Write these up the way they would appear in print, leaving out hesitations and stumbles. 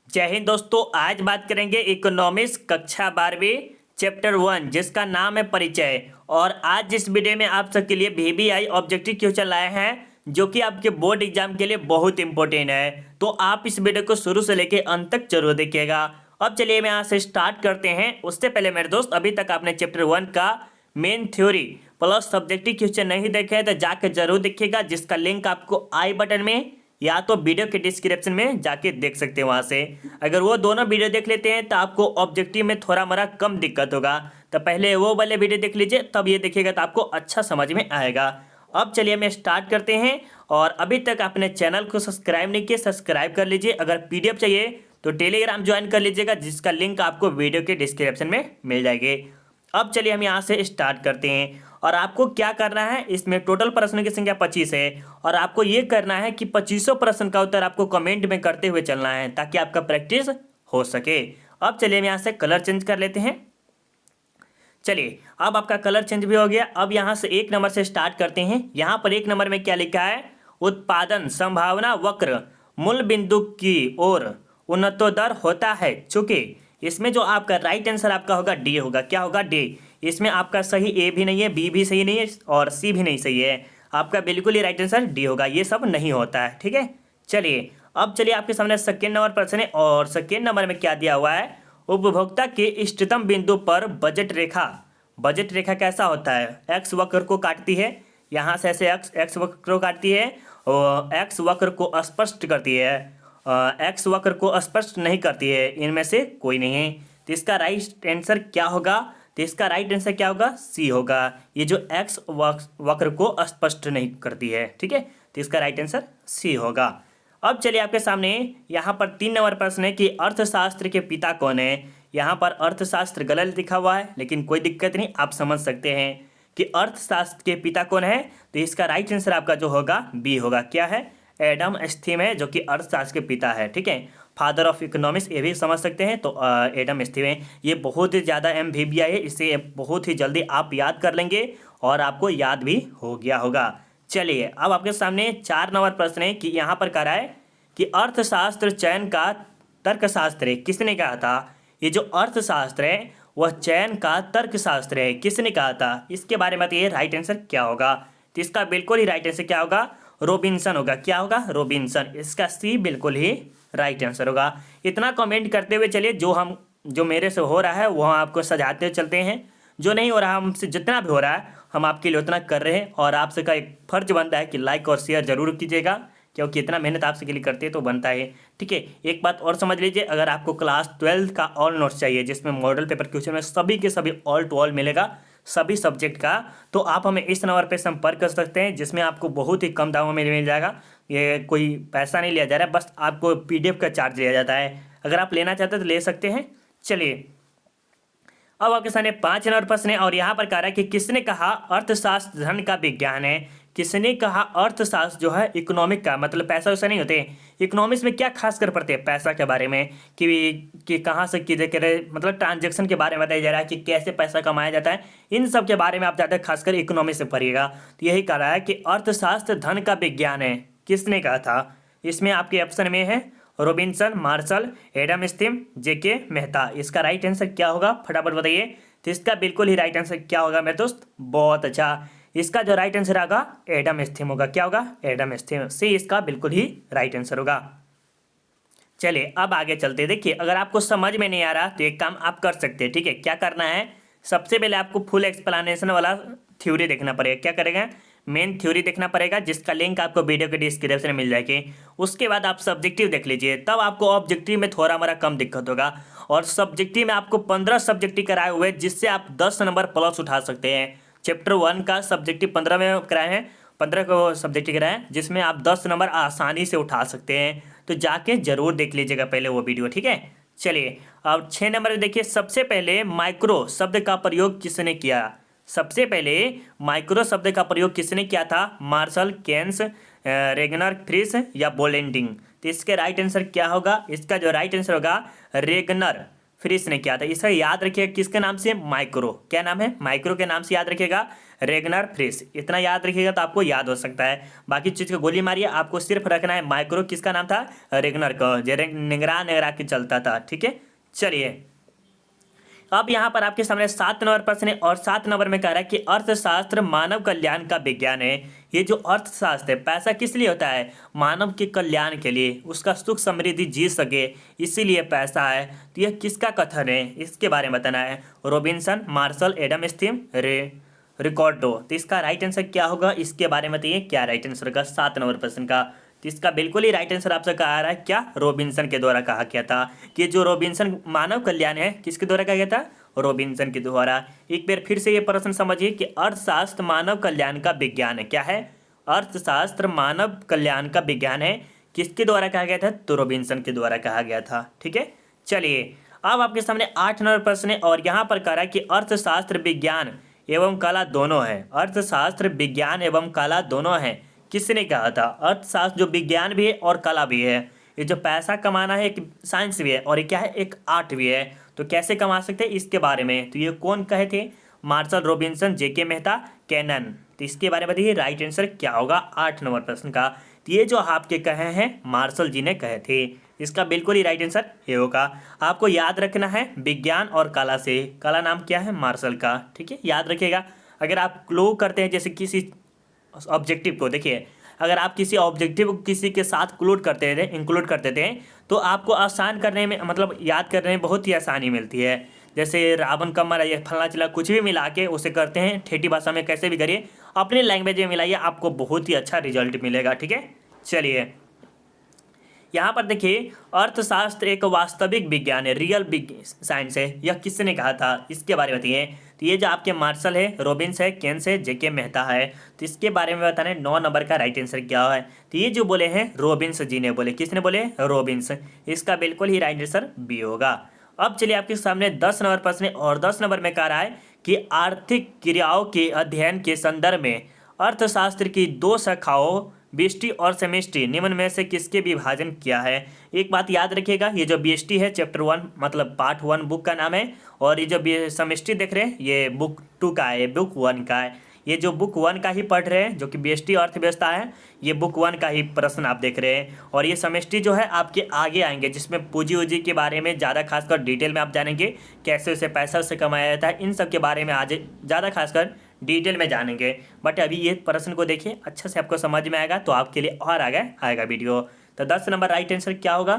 जय हिंद दोस्तों। आज बात करेंगे इकोनॉमिक्स कक्षा 12वीं चैप्टर 1 जिसका नाम है परिचय। और आज इस वीडियो में आप सबके लिए VBI ऑब्जेक्टिव क्वेश्चन लाए हैं जो कि आपके बोर्ड एग्जाम के लिए बहुत इंपॉर्टेंट है। तो आप इस वीडियो को शुरू से लेकर अंत तक जरूर देखिएगा। अब चलिए मैं यहाँ से स्टार्ट करते हैं। उससे पहले मेरे दोस्त, अभी तक आपने चैप्टर 1 का main theory plus subjective question नहीं देखे हैं तो जाके जरूर देखिएगा, जिसका लिंक आपको आई बटन में या तो वीडियो के डिस्क्रिप्शन में जाके देख सकते हैं। वहां से अगर वो दोनों वीडियो देख लेते हैं तो आपको ऑब्जेक्टिव में थोड़ा मोड़ा कम दिक्कत होगा। तो पहले वो वाले वीडियो देख लीजिए, तब ये देखिएगा तो आपको अच्छा समझ में आएगा। अब चलिए हम स्टार्ट करते हैं। और अभी तक आपने चैनल को सब्सक्राइब नहीं किया, सब्सक्राइब कर लीजिए। अगर PDF चाहिए तो टेलीग्राम ज्वाइन कर लीजिएगा, जिसका लिंक आपको वीडियो के डिस्क्रिप्शन में मिल जाएगी। अब चलिए हम यहाँ से स्टार्ट करते हैं। और आपको क्या करना है, इसमें टोटल प्रश्नों की संख्या 25 है और आपको ये करना है कि 25 प्रश्न का उत्तर आपको कमेंट में करते हुए चलना है ताकि आपका प्रैक्टिस हो सके। अब चलिए हम यहाँ से कलर चेंज कर लेते हैं। चलिए अब आपका कलर चेंज भी हो गया। अब यहाँ से 1 नंबर से स्टार्ट करते हैं। यहाँ पर 1 नंबर में क्या लिखा है, उत्पादन संभावना वक्र मूल बिंदु की ओर उन्नतोदर होता है। चूंकि इसमें जो आपका राइट आंसर आपका होगा डी होगा। क्या होगा, डी। इसमें आपका सही ए भी नहीं है, बी भी सही नहीं है और सी भी नहीं सही है। आपका बिल्कुल ही राइट आंसर डी होगा। ये सब नहीं होता है, ठीक है। चलिए अब चलिए आपके सामने सेकेंड नंबर प्रश्न है। और सेकेंड नंबर में क्या दिया हुआ है, उपभोक्ता के इष्टतम बिंदु पर बजट रेखा। बजट रेखा कैसा होता है, एक्स वक्र को काटती है। यहाँ से ऐसे एक्स वक्र को काटती है और एक्स वक्र को स्पष्ट करती है। एक्स वक्र को स्पष्ट नहीं करती है, इनमें से कोई नहीं है। तो इसका राइट आंसर क्या होगा, तो इसका राइट आंसर क्या होगा, सी होगा। ये जो एक्स वक्र को स्पष्ट नहीं करती है, ठीक है। तो इसका राइट आंसर सी होगा। अब चलिए आपके सामने यहाँ पर 3 नंबर प्रश्न है कि अर्थशास्त्र के पिता कौन है। यहाँ पर अर्थशास्त्र गलत लिखा हुआ है, लेकिन कोई दिक्कत नहीं, आप समझ सकते हैं कि अर्थशास्त्र के पिता कौन है। तो इसका राइट आंसर आपका जो होगा बी होगा। क्या है, एडम स्मिथ है जो कि अर्थशास्त्र के पिता है, ठीक है। फादर ऑफ इकोनॉमिक्स ये भी समझ सकते हैं। तो एडम स्मिथ है। ये बहुत ही ज़्यादा MVBI है, इसे बहुत ही जल्दी आप याद कर लेंगे और आपको याद भी हो गया होगा। चलिए अब आपके सामने 4 नंबर प्रश्न है कि यहाँ पर कह रहा है कि अर्थशास्त्र चयन का तर्कशास्त्र है। किसने कहा था, ये जो अर्थशास्त्र है वह चयन का तर्कशास्त्र है, किसने कहा था, इसके बारे में बताइए राइट आंसर क्या होगा। तो इसका बिल्कुल ही राइट आंसर क्या होगा, रॉबिन्सन होगा। क्या होगा, रॉबिन्सन। इसका सी बिल्कुल ही राइट आंसर होगा। इतना कमेंट करते हुए चलिए, जो मेरे से हो रहा है वो हम आपको सजाते हुए चलते हैं। जो नहीं हो रहा, हमसे जितना भी हो रहा है हम आपके लिए उतना कर रहे हैं। और आपसे का एक फर्ज बनता है कि लाइक और शेयर जरूर कीजिएगा, क्योंकि इतना मेहनत आपसे के लिए करते हैं तो बनता है, ठीक है। एक बात और समझ लीजिए, अगर आपको क्लास 12 का ऑल नोट्स चाहिए जिसमें मॉडल पेपर क्वेश्चन में सभी के सभी ऑल टू ऑल मिलेगा, सभी सब्जेक्ट का, तो आप हमें इस नंबर पर संपर्क कर सकते हैं, जिसमें आपको बहुत ही कम दामों में मिल जाएगा। ये कोई पैसा नहीं लिया जा रहा है, बस आपको PDF का चार्ज लिया जाता है। अगर आप लेना चाहते हैं तो ले सकते हैं। चलिए अब आपके सामने 5 नंबर प्रश्न है। और यहाँ पर कह रहा है कि किसने कहा अर्थशास्त्र धन का विज्ञान है। किसने कहा अर्थशास्त्र जो है इकोनॉमिक का, मतलब पैसा वैसा नहीं होते। इकोनॉमिक्स में क्या खास कर पढ़ते हैं, पैसा के बारे में कि कहाँ से किधर करे, मतलब ट्रांजैक्शन के बारे में बताया जा रहा है कि कैसे पैसा कमाया जाता है। इन सब के बारे में आप ज़्यादा खासकर इकोनॉमिक्स से पढ़िएगा। तो यही कह रहा है कि अर्थशास्त्र धन का विज्ञान है, किसने कहा था। इसमें आपके ऑप्शन में है Robinson, Marshall, Adam Smith, JK Mehta. इसका राइट आंसर क्या होगा, फटाफट बताइए। तो इसका बिल्कुल ही राइट आंसर क्या होगा मेरे दोस्त, बहुत अच्छा। इसका जो राइट आंसर होगा एडम स्मिथ होगा। क्या होगा, एडम स्मिथ। सी इसका बिल्कुल ही राइट आंसर होगा। चलिए अब आगे चलते हैं। देखिए अगर आपको समझ में नहीं आ रहा तो एक काम आप कर सकते हैं, ठीक है। क्या करना है, सबसे पहले आपको फुल एक्सप्लेनेशन वाला थ्योरी देखना पड़ेगा। क्या करेगा, मेन थ्योरी देखना पड़ेगा, जिसका लिंक आपको वीडियो के डिस्क्रिप्शन में मिल जाएगी। उसके बाद आप सब्जेक्टिव देख लीजिए, तब आपको ऑब्जेक्टिव में थोड़ा मोड़ा कम दिक्कत होगा। और सब्जेक्टिव में आपको 15 सब्जेक्टिव कराए हुए, जिससे आप 10 नंबर प्लस उठा सकते हैं। चैप्टर 1 का सब्जेक्टिव 15 में कराए हैं, 15 को सब्जेक्टिव कराए हैं, जिसमें आप 10 नंबर आसानी से उठा सकते हैं। तो जाके जरूर देख लीजिएगा पहले वो वीडियो, ठीक है। चलिए अब 6 नंबर देखिए, सबसे पहले माइक्रो शब्द का प्रयोग किसने किया। सबसे पहले माइक्रो शब्द का प्रयोग किसने किया था, मार्शल, केन्स, रेगनर, फ्रिश या बोलेंडिंग। तो इसके राइट आंसर क्या होगा, इसका जो राइट आंसर होगा रेगनर। फ्रिस ने किया था। इसका याद रखिएगा किसके नाम से, माइक्रो, क्या नाम है, माइक्रो के नाम से याद रखिएगा, रेगनर फ्रिस। इतना याद रखिएगा तो आपको याद हो सकता है, बाकी चीज़ को गोली मारिए, आपको सिर्फ रखना है माइक्रो किसका नाम था, रेगनर का, जो निगरा निगरा के चलता था। ठीक है, चलिए अब यहाँ पर आपके सामने 7 नंबर प्रश्न है और 7 नंबर में कह रहा है कि अर्थशास्त्र मानव कल्याण का विज्ञान है। ये जो अर्थशास्त्र है, पैसा किस लिए होता है, मानव के कल्याण के लिए, उसका सुख समृद्धि जी सके, इसीलिए पैसा है। तो यह किसका कथन है, इसके बारे में बताना है। Robinson, Marshall, Adam Smith, Ricardo. तो इसका राइट आंसर क्या होगा, इसके बारे में बताइए क्या राइट आंसर होगा 7 नंबर प्रश्न का। तो इसका बिल्कुल ही राइट आंसर आपसे कहा रहा है क्या, रॉबिन्सन के द्वारा कहा गया था। कि जो रॉबिन्सन मानव कल्याण है किसके द्वारा कहा गया था, रॉबिन्सन के द्वारा। एक बार फिर से ये प्रश्न समझिए कि अर्थशास्त्र मानव कल्याण का विज्ञान है, क्या है, अर्थशास्त्र मानव कल्याण का विज्ञान है, किसके द्वारा कहा गया था, तो रॉबिन्सन के द्वारा कहा गया था। ठीक है, चलिए अब आपके सामने 8 नंबर प्रश्न है और यहाँ पर कह रहा है कि अर्थशास्त्र विज्ञान एवं कला दोनों है। अर्थशास्त्र विज्ञान एवं कला दोनों है, किसने कहा था, अर्थशास्त्र जो विज्ञान भी है और कला भी है। ये जो पैसा कमाना है एक साइंस भी है और ये क्या है, एक आर्ट भी है। तो कैसे कमा सकते हैं इसके बारे में, तो ये कौन कहे थे, मार्शल, रॉबिन्सन, जेके मेहता, कैनन। तो इसके बारे में बताइए राइट आंसर क्या होगा 8 नंबर प्रश्न का। तो ये जो आपके कहे हैं मार्शल जी ने कहे थे, इसका बिल्कुल ही राइट आंसर ये होगा। आपको याद रखना है विज्ञान और कला से, कला नाम क्या है, मार्शल का। ठीक है, याद रखिएगा। अगर आप क्लो करते हैं जैसे किसी ऑब्जेक्टिव को, देखिए अगर आप किसी ऑब्जेक्टिव को किसी के साथ इंक्लूड कर देते हैं तो आपको आसान करने में, मतलब याद करने में बहुत ही आसानी मिलती है। जैसे रावण कमर ये फलना चिला कुछ भी मिला के उसे करते हैं, ठेठी भाषा में कैसे भी करिए, अपने लैंग्वेज में मिलाइए, आपको बहुत ही अच्छा रिजल्ट मिलेगा। ठीक है, चलिए यहाँ पर देखिए अर्थशास्त्र एक वास्तविक विज्ञान है, रियल साइंस है, यह किसने कहा था, इसके बारे में बताइए। तो ये जो आपके मार्शल है, रॉबिन्स है, केन्स है, जेके मेहता है। तो इसके बारे में बताना है 9 नंबर का राइट आंसर क्या है। तो ये जो बोले हैं रॉबिन्स जी ने बोले, किसने बोले, रॉबिन्स। इसका बिल्कुल ही राइट आंसर बी होगा। अब चलिए आपके सामने 10 नंबर प्रश्न है और 10 नंबर में कह रहा है कि आर्थिक क्रियाओं के अध्ययन के संदर्भ में अर्थशास्त्र की 2 शाखाओं व्यष्टि और समष्टि निम्न में से किसके विभाजन किया है। एक बात याद रखिएगा, ये जो व्यष्टि है चैप्टर 1 मतलब पार्ट 1 बुक का नाम है, और ये जो समष्टि देख रहे हैं ये बुक 2 का है, ये बुक 1 का है। ये जो बुक 1 का ही पढ़ रहे हैं जो कि व्यष्टि अर्थव्यवस्था है, ये बुक 1 का ही प्रश्न आप देख रहे हैं। और ये समष्टि जो है आपके आगे आएंगे, जिसमें पूंजी उजी के बारे में ज़्यादा खासकर डिटेल में आप जानेंगे, कैसे उसे पैसा उससे कमाया जाता है, इन सब के बारे में आज ज़्यादा खासकर डिटेल में जानेंगे। बट अभी ये प्रश्न को देखिए अच्छे से, आपको समझ में आएगा तो आपके लिए और आगे आएगा वीडियो। तो 10 नंबर राइट आंसर क्या होगा,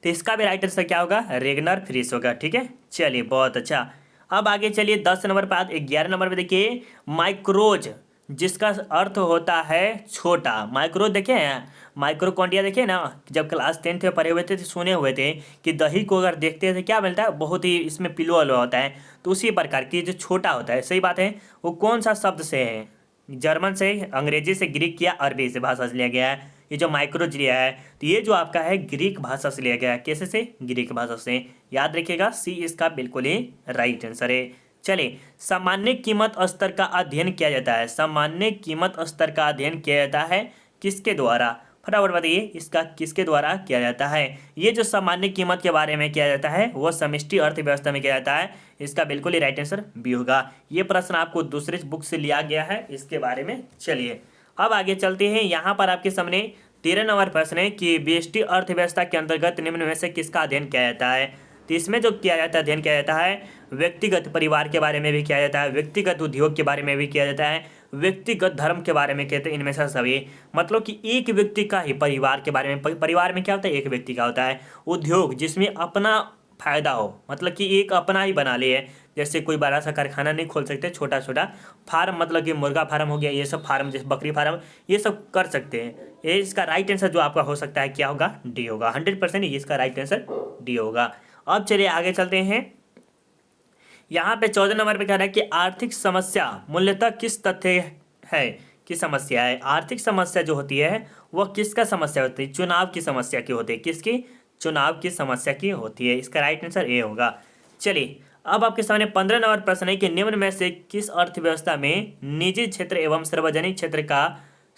तो इसका भी राइट आंसर क्या होगा, रेगनर फ्रिस होगा। ठीक है, चलिए बहुत अच्छा। अब आगे चलिए 10 नंबर बाद 11 नंबर में देखिए माइक्रोज, जिसका अर्थ होता है छोटा। माइक्रो देखे हैं, माइक्रोकॉन्ड्रिया देखे ना, जब क्लास 10th में पढ़े हुए थे तो सुने हुए थे कि दही को अगर देखते हैं तो क्या मिलता है, बहुत ही इसमें पिलो वाला होता है। तो उसी प्रकार की जो छोटा होता है, सही बात है, वो कौन सा शब्द से है, जर्मन से, अंग्रेजी से, ग्रीक या अरबी से भाषा से लिया गया है। ये जो माइक्रोज लिया है तो ये जो आपका है ग्रीक भाषा से लिया गया है, कैसे से, ग्रीक भाषा से। याद रखिएगा सी इसका बिल्कुल ही राइट आंसर है। चलिए सामान्य कीमत स्तर का अध्ययन किया जाता है, सामान्य कीमत स्तर का अध्ययन किया जाता है किसके द्वारा, फटाफट बताइए इसका किसके द्वारा किया जाता है। ये जो सामान्य कीमत के बारे में किया जाता है वो समष्टि अर्थव्यवस्था में किया जाता है। इसका बिल्कुल ही राइट आंसर बी होगा। ये प्रश्न आपको दूसरे बुक से लिया गया है इसके बारे में। चलिए अब आगे चलते हैं। यहाँ पर आपके सामने 13 नंबर प्रश्न है कि व्यष्टि अर्थव्यवस्था के अंतर्गत निम्न में से किसका अध्ययन किया जाता है। तो इसमें जो किया जाता है, अध्ययन किया जाता है, व्यक्तिगत परिवार के बारे में भी किया जाता है, व्यक्तिगत उद्योग के बारे में भी किया जाता है, व्यक्तिगत धर्म के बारे में कहते हैं, इनमें से सभी, मतलब कि एक व्यक्ति का ही परिवार के बारे में, परिवार में क्या होता है, एक व्यक्ति का होता है। उद्योग जिसमें अपना फायदा हो, मतलब कि एक अपना ही बना लिए, जैसे कोई बड़ा सा कारखाना नहीं खोल सकते, छोटा छोटा फार्म, मतलब कि मुर्गा फार्म हो गया, ये सब फार्म, जैसे बकरी फार्म, ये सब कर सकते हैं। ये इसका राइट आंसर जो आपका हो सकता है क्या होगा, डी होगा। 100% ये इसका राइट आंसर डी होगा। अब चलिए आगे चलते हैं। यहाँ पे 14 नंबर पे कह रहा है कि आर्थिक समस्या मूल्यतः किस तथ्य है की समस्या है। आर्थिक समस्या जो होती है वह किसका समस्या होती है, चुनाव की समस्या की होती है, किसकी, चुनाव की समस्या की होती है। इसका राइट आंसर ए होगा। चलिए अब आपके सामने 15 नंबर प्रश्न है कि निम्न में से किस अर्थव्यवस्था में निजी क्षेत्र एवं सार्वजनिक क्षेत्र का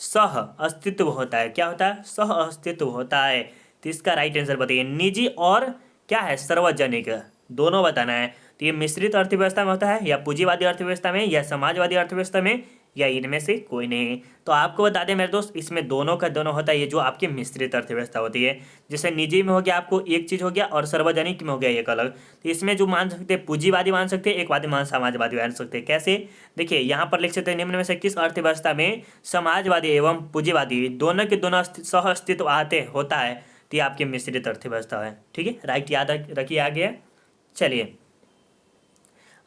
सह अस्तित्व होता है। क्या होता है, सह अस्तित्व होता है। तो इसका राइट आंसर बताइए। निजी और क्या है, सार्वजनिक, दोनों बताना है। तो ये मिश्रित अर्थव्यवस्था में होता है, या पूंजीवादी अर्थव्यवस्था में, या समाजवादी अर्थव्यवस्था में, या इनमें से कोई नहीं। तो आपको बता दें मेरे दोस्त, इसमें दोनों का दोनों होता है, ये जो आपकी मिश्रित अर्थव्यवस्था होती है। जैसे निजी में हो गया आपको एक चीज़ हो गया, और सार्वजनिक में हो गया एक अलग। तो इसमें जो मान सकते हैं पूंजीवादी मान सकते हैं, एक वादी मान समाजवादी मान सकते हैं। कैसे, देखिए यहाँ पर लिख सकते हैं, निम्न में से किस अर्थव्यवस्था में समाजवादी एवं पूंजीवादी दोनों के दोनों सह अस्तित्व आते होता है। तो ये आपकी मिश्रित अर्थव्यवस्था है। ठीक है, राइट, याद रखिए आगे। चलिए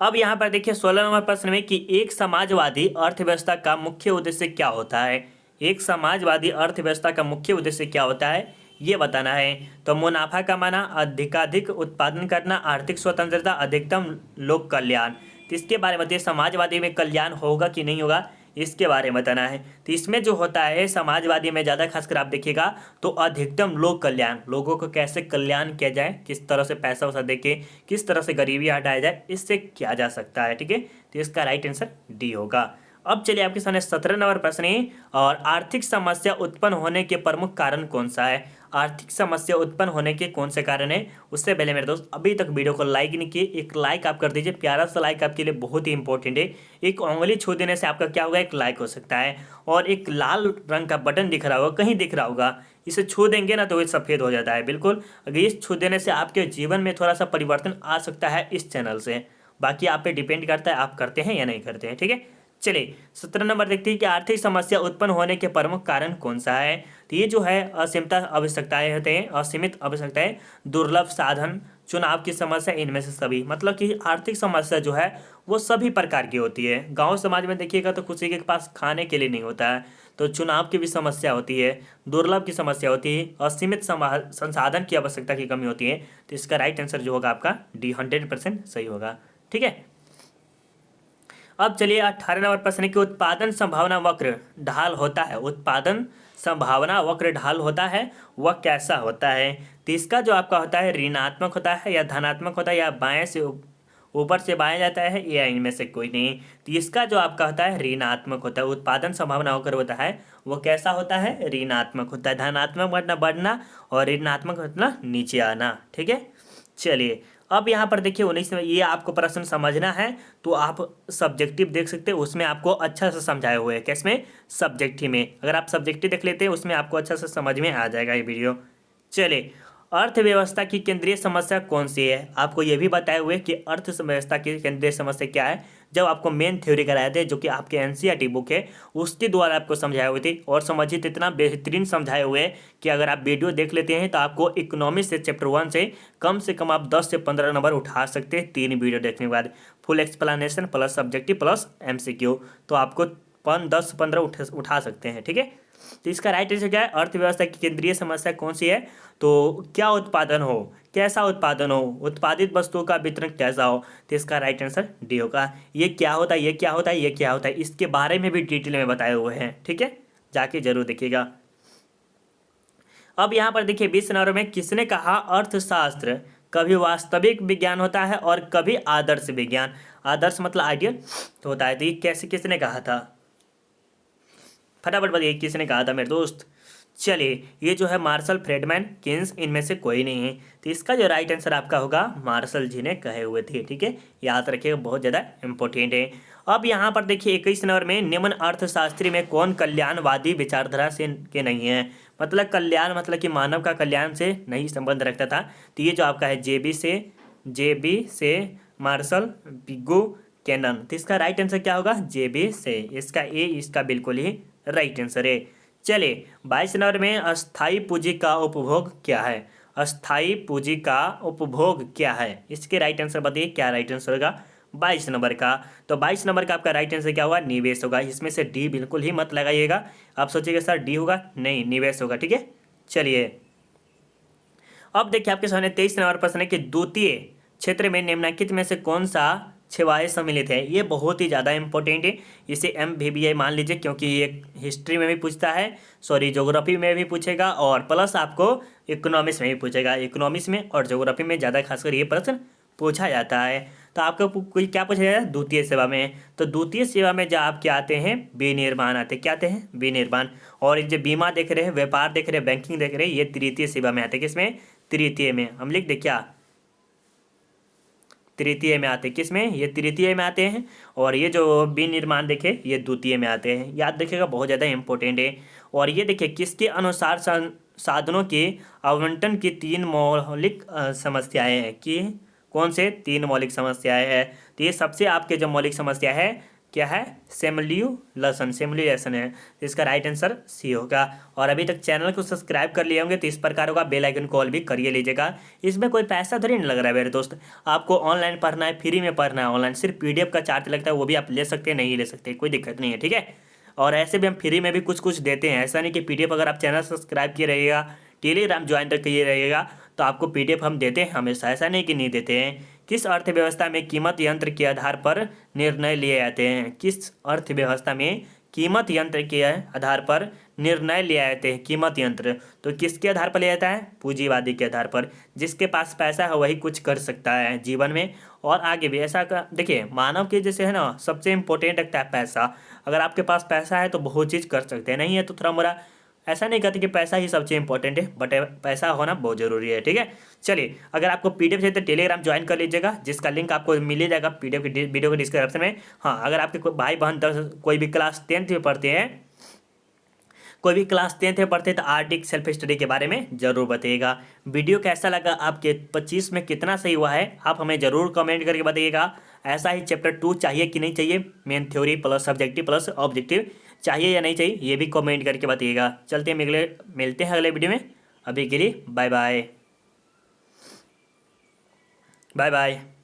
अब यहाँ पर देखिए 16 नंबर प्रश्न में कि एक समाजवादी अर्थव्यवस्था का मुख्य उद्देश्य क्या होता है। एक समाजवादी अर्थव्यवस्था का मुख्य उद्देश्य क्या होता है, ये बताना है। तो मुनाफा कमाना, अधिकाधिक उत्पादन करना, आर्थिक स्वतंत्रता, अधिकतम लोक कल्याण। तो इसके बारे में बताइए, समाजवादी में कल्याण होगा कि नहीं होगा, इसके बारे में बताना है। तो इसमें जो होता है समाजवादी में ज़्यादा खासकर आप देखिएगा तो अधिकतम लोक कल्याण, लोगों को कैसे कल्याण किया जाए, किस तरह से पैसा वैसा दे के किस तरह से गरीबी हटाया जाए, इससे किया जा सकता है। ठीक है, तो इसका राइट आंसर डी होगा। अब चलिए आपके सामने 17 नंबर प्रश्न है, और आर्थिक समस्या उत्पन्न होने के प्रमुख कारण कौन सा है। आर्थिक समस्या उत्पन्न होने के कौन से कारण है। उससे पहले मेरे दोस्त अभी तक वीडियो को लाइक नहीं किए, एक लाइक आप कर दीजिए, प्यारा सा लाइक आपके लिए बहुत ही इंपॉर्टेंट है। एक उंगली छू देने से आपका क्या होगा, एक लाइक हो सकता है। और एक लाल रंग का बटन दिख रहा होगा, कहीं दिख रहा होगा, इसे छू देंगे ना तो ये सफ़ेद हो जाता है बिल्कुल। अगर इस छू देने से आपके जीवन में थोड़ा सा परिवर्तन आ सकता है इस चैनल से। बाकी आप पे डिपेंड करता है आप करते हैं या नहीं करते हैं। ठीक है, चलिए 17 नंबर देखते हैं कि आर्थिक समस्या उत्पन्न होने के प्रमुख कारण कौन सा है। तो ये जो है असीमित आवश्यकताएं होते हैं, असीमित आवश्यकताएं, दुर्लभ साधन, चुनाव की समस्या, इनमें से सभी। मतलब कि आर्थिक समस्या जो है वो सभी प्रकार की होती है। गांव समाज में देखिएगा तो किसी के पास खाने के लिए नहीं होता है, तो चुनाव की भी समस्या होती है, दुर्लभ की समस्या होती है, असीमित संसाधन की आवश्यकता की कमी होती है। तो इसका राइट आंसर जो होगा आपका डी 100% सही होगा। ठीक है, अब चलिए 18 नंबर प्रश्न है कि उत्पादन संभावना वक्र ढाल होता है। उत्पादन संभावना वक्र ढाल होता है, वह कैसा होता है। तो इसका जो आपका होता है ऋणात्मक होता है, या धनात्मक होता है, या बाएं से ऊपर से बाएं जाता है, या इनमें से कोई नहीं। तो इसका जो आपका होता है ऋणात्मक होता है। उत्पादन संभावना वक्र होता है वो कैसा होता है, ऋणात्मक होता है। धनात्मक मतलब बढ़ना, और ऋणात्मक मतलब नीचे आना। ठीक है, चलिए अब यहाँ पर देखिए 19 में ये आपको प्रश्न समझना है तो आप सब्जेक्टिव देख सकते हैं, उसमें आपको अच्छा से समझाए हुए हैं। किसमें, सब्जेक्टिव में। अगर आप सब्जेक्टिव देख लेते हैं उसमें आपको अच्छा से समझ में आ जाएगा ये वीडियो। चलिए अर्थव्यवस्था की केंद्रीय समस्या कौन सी है। आपको ये भी बताए हुए कि अर्थव्यवस्था की केंद्रीय समस्या क्या है, जब आपको मेन थ्योरी कराए थे जो कि आपके एनसीईआरटी बुक है उसके द्वारा आपको समझाए हुए थे। और समझिए तो इतना बेहतरीन समझाए हुए हैं कि अगर आप वीडियो देख लेते हैं तो आपको इकोनॉमिक्स से चैप्टर 1 से कम आप 10 से 15 नंबर उठा सकते हैं 3 वीडियो देखने के बाद। Full explanation plus subjective plus MCQ, तो आपको 10-15 उठा सकते हैं। ठीक है, तो इसका राइट आंसर क्या है, अर्थव्यवस्था की केंद्रीय समस्या कौन सी है। तो क्या उत्पादन हो, कैसा उत्पादन हो, उत्पादित वस्तुओं का वितरण कैसा हो। तो इसका राइट आंसर डी होगा। ये क्या होता है, ये क्या होता है, ये क्या होता है, इसके बारे में भी डिटेल में बताए हुए हैं। ठीक है, जाके जरूर देखिएगा। अब यहाँ पर देखिए 20 नंबर में किसने कहा अर्थशास्त्र कभी वास्तविक विज्ञान होता है और कभी आदर्श विज्ञान। आदर्श मतलब आइडियल तो होता है। तो ये कैसे किसने कहा था, फटाफट बताइए किसने कहा था मेरे दोस्त। चलिए ये जो है मार्शल फ्रेडमैन किन्स, इनमें से कोई नहीं है। तो इसका जो राइट आंसर आपका होगा मार्शल जी ने कहे हुए थे। ठीक है, याद रखिएगा, बहुत ज़्यादा इंपॉर्टेंट है। अब यहाँ पर देखिए 21 नंबर में निम्न अर्थशास्त्री में कौन कल्याणवादी विचारधारा से के नहीं है। मतलब कल्याण मतलब कि मानव का कल्याण से नहीं संबंध रखता था। तो ये जो आपका है जेबी से मार्शल बिगो कैनन। तो इसका राइट आंसर क्या होगा, जेबी से। इसका ए इसका बिल्कुल ही राइट आंसर है। चलिए 22 नंबर में अस्थाई पूंजी का उपभोग क्या है। अस्थाई पूंजी का उपभोग क्या है, इसके राइट आंसर बताइए क्या राइट आंसर होगा 22 नंबर का। तो 22 नंबर का आपका राइट आंसर क्या होगा, निवेश होगा। इसमें से डी बिल्कुल ही मत लगाइएगा, आप सोचिएगा सर डी होगा, नहीं निवेश होगा। ठीक है, चलिए अब देखिए आपके सामने 23 नंबर प्रश्न है कि द्वितीय क्षेत्र में निम्नलिखित में से कौन सा सेवाएं सम्मिलित है। ये बहुत ही ज़्यादा इंपॉर्टेंट है, इसे MBBI मान लीजिए क्योंकि ये हिस्ट्री में भी पूछता है, सॉरी ज्योग्राफी में भी पूछेगा, और प्लस आपको इकोनॉमिक्स में भी पूछेगा। इकोनॉमिक्स में और ज्योग्राफी में ज़्यादा खासकर ये प्रश्न पूछा जाता है। तो आपको कोई क्या पूछा जाता है, द्वितीय सेवा में। तो द्वितीय सेवा में जब आप क्या आते हैं, विनिर्माण आते हैं। क्या आते हैं, विनिर्माण। और जो बीमा देख रहे हैं, व्यापार देख रहे हैं, बैंकिंग देख रहे हैं, ये तृतीय सेवा में आते हैं। किसमें, तृतीय में। हम लिख दे क्या, तृतीय में आते हैं। किस में? ये तृतीय में आते हैं। और ये जो विनिर्माण देखे ये द्वितीय में आते हैं। याद रखिएगा, बहुत ज़्यादा इंपॉर्टेंट है। और ये देखिए किसके अनुसार साधनों के आवंटन की 3 मौलिक समस्याएं हैं कि कौन से 3 मौलिक समस्याएं हैं? तो ये सबसे आपके जो मौलिक समस्या है क्या है? सिमुलेशन है। तो इसका राइट आंसर सी होगा। और अभी तक चैनल को सब्सक्राइब कर लिए होंगे तो इस प्रकार होगा, बेल आइकन कॉल भी करिए लीजिएगा। इसमें कोई पैसा थोड़ी नहीं लग रहा है मेरे दोस्त। आपको ऑनलाइन पढ़ना है, फ्री में पढ़ना है ऑनलाइन। सिर्फ PDF का चार्ज लगता है, वो भी आप ले सकते हैं, नहीं ले सकते, कोई दिक्कत नहीं है, ठीक है। और ऐसे भी हम फ्री में भी कुछ कुछ देते हैं। ऐसा नहीं कि PDF अगर आप चैनल सब्सक्राइब किए रहिएगा, टेलीग्राम ज्वाइन किए रहिएगा तो आपको PDF हम देते हैं हमेशा, ऐसा नहीं कि नहीं देते हैं। किस अर्थव्यवस्था में कीमत यंत्र के आधार पर निर्णय लिए जाते हैं? किस अर्थव्यवस्था में कीमत यंत्र के आधार पर निर्णय लिए जाते हैं? कीमत यंत्र तो किसके आधार पर लिया जाता है? पूंजीवादी के आधार पर। जिसके पास पैसा है वही कुछ कर सकता है जीवन में और आगे भी। ऐसा का देखिए, मानव के जैसे है ना, सबसे इम्पोर्टेंट लगता है पैसा। अगर आपके पास पैसा है तो बहुत चीज़ कर सकते हैं, नहीं है तो थोड़ा मोड़ा ऐसा नहीं कहते कि पैसा ही सबसे इंपॉर्टेंट है, बट पैसा होना बहुत ज़रूरी है, ठीक है। चलिए, अगर आपको PDF चाहिए तो टेलीग्राम ज्वाइन कर लीजिएगा, जिसका लिंक आपको मिल ही जाएगा PDF की वीडियो के डिस्क्रिप्शन में। हाँ, अगर आपके कोई भाई बहन कोई भी क्लास 10th में पढ़ते हैं, कोई भी क्लास 10th में पढ़ते हैं तो आर्टिक सेल्फ स्टडी के बारे में ज़रूर बताइएगा। वीडियो कैसा लगा, आपके 25 में कितना सही हुआ है, आप हमें ज़रूर कमेंट करके बताइएगा। ऐसा ही चैप्टर 2 चाहिए कि नहीं चाहिए, main theory plus subjective plus objective चाहिए या नहीं चाहिए, ये भी कमेंट करके बताइएगा। चलते हैं, मिलते हैं अगले वीडियो में। अभी के लिए बाय बाय। Bye bye.